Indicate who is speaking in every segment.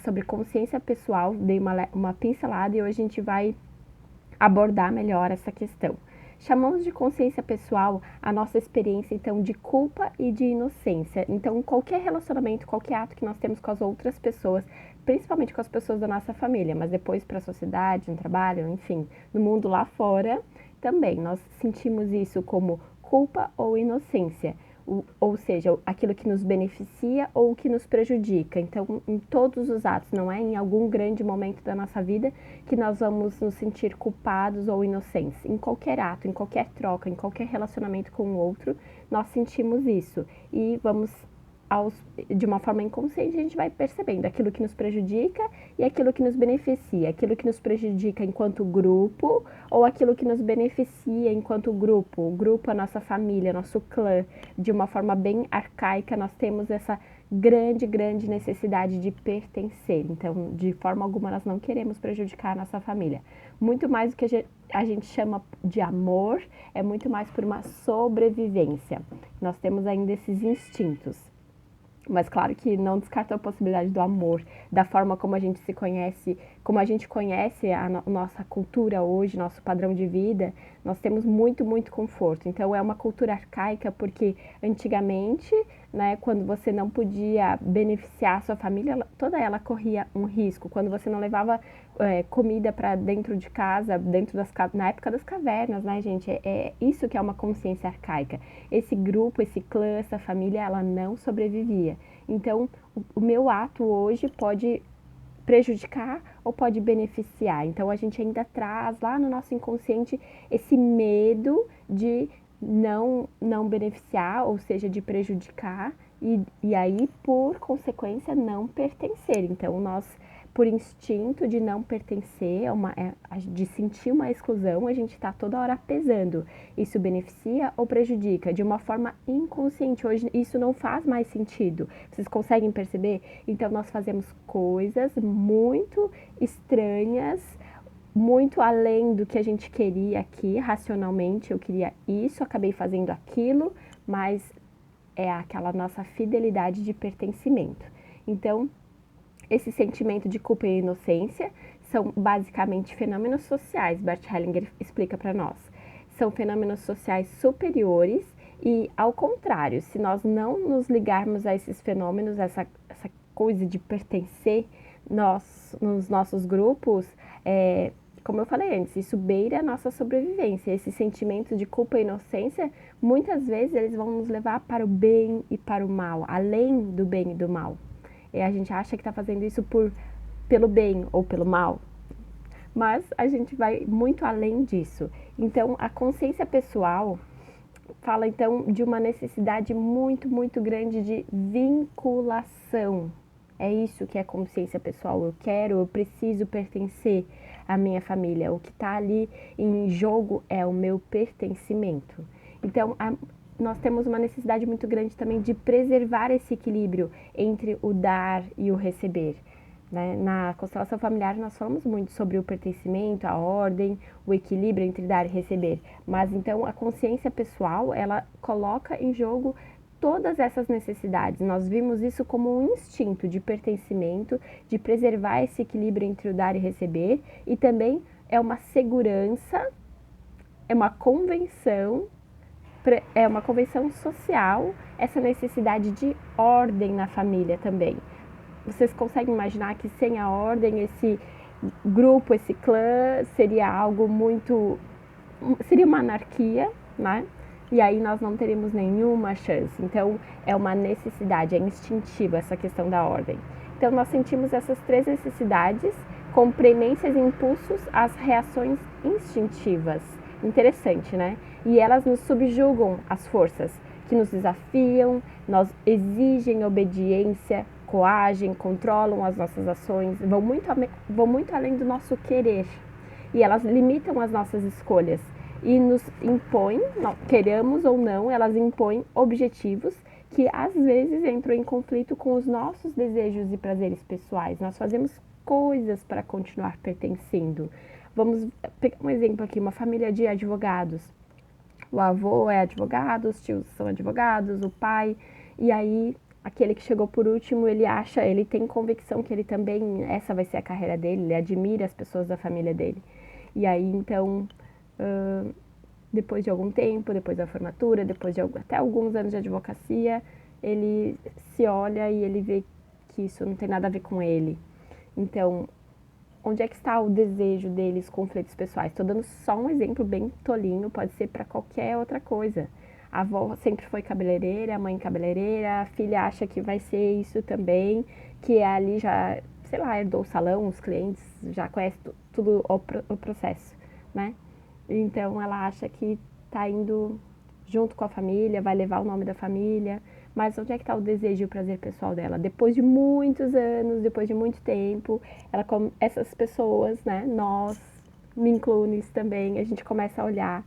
Speaker 1: sobre consciência pessoal, dei uma pincelada e hoje a gente vai abordar melhor essa questão. Chamamos de consciência pessoal a nossa experiência, então, de culpa e de inocência. Então, qualquer relacionamento, qualquer ato que nós temos com as outras pessoas, principalmente com as pessoas da nossa família, mas depois para a sociedade, no trabalho, enfim, no mundo lá fora, também nós sentimos isso como culpa ou inocência. Ou seja, aquilo que nos beneficia ou que nos prejudica. Então, em todos os atos, não é em algum grande momento da nossa vida que nós vamos nos sentir culpados ou inocentes. Em qualquer ato, em qualquer troca, em qualquer relacionamento com o outro, nós sentimos isso. E vamos, de uma forma inconsciente, a gente vai percebendo aquilo que nos prejudica e aquilo que nos beneficia. Aquilo que nos prejudica enquanto grupo ou aquilo que nos beneficia enquanto grupo. O grupo, a nossa família, nosso clã. De uma forma bem arcaica, nós temos essa grande necessidade de pertencer. Então, de forma alguma, nós não queremos prejudicar a nossa família. Muito mais do que a gente chama de amor, é muito mais por uma sobrevivência. Nós temos ainda esses instintos. Mas claro que não descarta a possibilidade do amor, da forma como a gente se conhece, como a gente conhece a nossa cultura hoje, nosso padrão de vida, nós temos muito conforto. Então é uma cultura arcaica porque antigamente, né, quando você não podia beneficiar a sua família, toda ela corria um risco. Quando você não levava comida para dentro de casa, na época das cavernas, né, gente? É isso que é uma consciência arcaica. Esse grupo, esse clã, essa família, ela não sobrevivia. Então, o meu ato hoje pode prejudicar ou pode beneficiar. Então, a gente ainda traz lá no nosso inconsciente esse medo de não beneficiar, ou seja, de prejudicar e aí, por consequência, não pertencer. Então, nós, por instinto de não pertencer, de sentir uma exclusão, a gente está toda hora pesando. Isso beneficia ou prejudica? De uma forma inconsciente. Hoje isso não faz mais sentido. Vocês conseguem perceber? Então nós fazemos coisas muito estranhas, muito além do que a gente queria aqui, racionalmente. Eu queria isso, acabei fazendo aquilo, mas é aquela nossa fidelidade de pertencimento. Então, esse sentimento de culpa e inocência são basicamente fenômenos sociais, Bert Hellinger explica para nós. São fenômenos sociais superiores e, ao contrário, se nós não nos ligarmos a esses fenômenos, essa coisa de pertencer nos nossos grupos, como eu falei antes, isso beira a nossa sobrevivência. Esse sentimento de culpa e inocência, muitas vezes eles vão nos levar para o bem e para o mal, além do bem e do mal. E a gente acha que está fazendo isso pelo bem ou pelo mal, mas a gente vai muito além disso. Então, a consciência pessoal fala, então, de uma necessidade muito grande de vinculação. É isso que é consciência pessoal. Eu preciso pertencer à minha família. O que está ali em jogo é o meu pertencimento. Então, nós temos uma necessidade muito grande também de preservar esse equilíbrio entre o dar e o receber. Né? Na constelação familiar nós falamos muito sobre o pertencimento, a ordem, o equilíbrio entre dar e receber. Mas então a consciência pessoal, ela coloca em jogo todas essas necessidades. Nós vimos isso como um instinto de pertencimento, de preservar esse equilíbrio entre o dar e receber, e também é uma segurança, é uma convenção social, essa necessidade de ordem na família também. Vocês conseguem imaginar que sem a ordem, esse grupo, esse clã, seria uma anarquia, né? E aí nós não teríamos nenhuma chance. Então, é uma necessidade, é instintiva essa questão da ordem. Então, nós sentimos essas três necessidades com premências e impulsos às reações instintivas. Interessante, né? E elas nos subjugam às forças que nos desafiam, nós exigem obediência, coagem, controlam as nossas ações, vão muito além do nosso querer. E elas limitam as nossas escolhas e nos impõem, queremos ou não, elas impõem objetivos que às vezes entram em conflito com os nossos desejos e prazeres pessoais. Nós fazemos coisas para continuar pertencendo. Vamos pegar um exemplo aqui, uma família de advogados. O avô é advogado, os tios são advogados, o pai, e aí aquele que chegou por último, ele tem convicção que ele também, essa vai ser a carreira dele, ele admira as pessoas da família dele. E aí, então, depois de algum tempo, depois da formatura, depois de até alguns anos de advocacia, ele se olha e ele vê que isso não tem nada a ver com ele. Então, onde é que está o desejo deles, conflitos pessoais? Estou dando só um exemplo bem tolinho, pode ser para qualquer outra coisa. A avó sempre foi cabeleireira, a mãe cabeleireira, a filha acha que vai ser isso também, que ali já, sei lá, herdou o salão, os clientes já conhecem tudo o processo, né? Então ela acha que está indo junto com a família, vai levar o nome da família, mas onde é que está o desejo e o prazer pessoal dela? Depois de muitos anos, depois de muito tempo, essas pessoas, né, nós, me incluo nisso também, a gente começa a olhar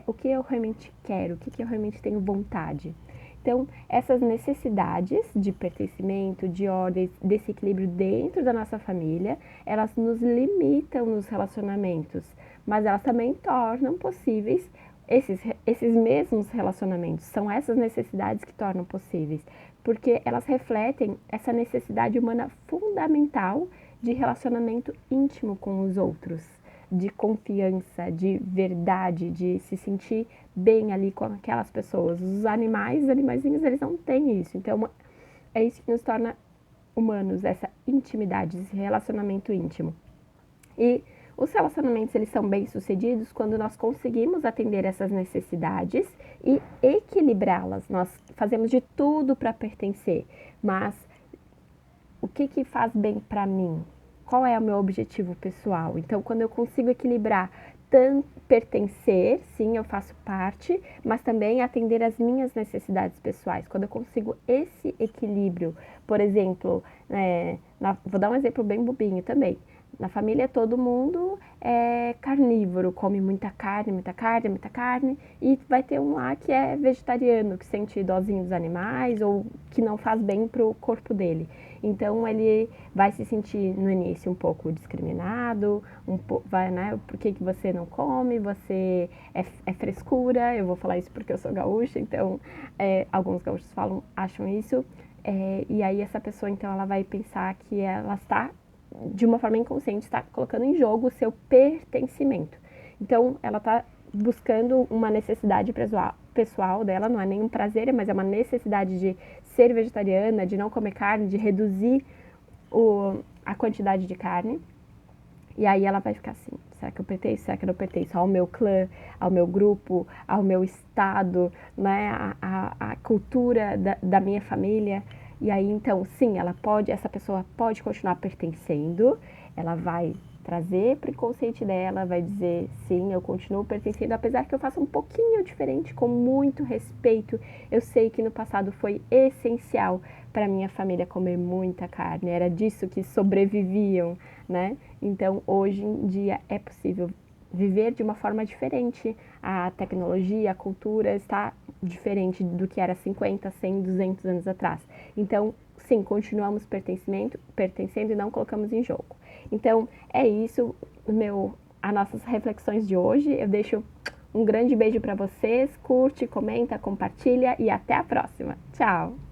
Speaker 1: o que eu realmente quero, o que eu realmente tenho vontade. Então, essas necessidades de pertencimento, de ordem, desse equilíbrio dentro da nossa família, elas nos limitam nos relacionamentos, mas elas também tornam possíveis esses mesmos relacionamentos. São essas necessidades que tornam possíveis, porque elas refletem essa necessidade humana fundamental de relacionamento íntimo com os outros, de confiança, de verdade, de se sentir bem ali com aquelas pessoas. Os animaizinhos, eles não têm isso. Então, é isso que nos torna humanos, essa intimidade, esse relacionamento íntimo. E os relacionamentos, eles são bem-sucedidos quando nós conseguimos atender essas necessidades e equilibrá-las. Nós fazemos de tudo para pertencer, mas o que faz bem para mim? Qual é o meu objetivo pessoal? Então, quando eu consigo equilibrar pertencer, sim, eu faço parte, mas também atender às minhas necessidades pessoais. Quando eu consigo esse equilíbrio, por exemplo, vou dar um exemplo bem bobinho também. Na família todo mundo é carnívoro, come muita carne, muita carne, muita carne, e vai ter um lá que é vegetariano, que sente dozinho dos animais ou que não faz bem pro corpo dele. Então ele vai se sentir no início um pouco discriminado, né? Por que você não come? Você é frescura. Eu vou falar isso porque eu sou gaúcha, então alguns gaúchos acham isso. E aí essa pessoa então ela vai pensar que ela está de uma forma inconsciente, está colocando em jogo o seu pertencimento. Então, ela está buscando uma necessidade pessoal dela, não é nenhum prazer, mas é uma necessidade de ser vegetariana, de não comer carne, de reduzir a quantidade de carne. E aí ela vai ficar assim, será que eu pertenço? Será que eu não pertenço ao meu clã, ao meu grupo, ao meu estado, né? a cultura da minha família? E aí, então, sim, essa pessoa pode continuar pertencendo, ela vai trazer para o inconsciente dela, vai dizer, sim, eu continuo pertencendo, apesar que eu faça um pouquinho diferente, com muito respeito. Eu sei que no passado foi essencial para minha família comer muita carne, era disso que sobreviviam, né? Então, hoje em dia é possível viver de uma forma diferente. A tecnologia, a cultura está diferente do que era 50, 100, 200 anos atrás. Então, sim, continuamos pertencendo e não colocamos em jogo. Então, é isso, as nossas reflexões de hoje. Eu deixo um grande beijo para vocês, curte, comenta, compartilha e até a próxima. Tchau!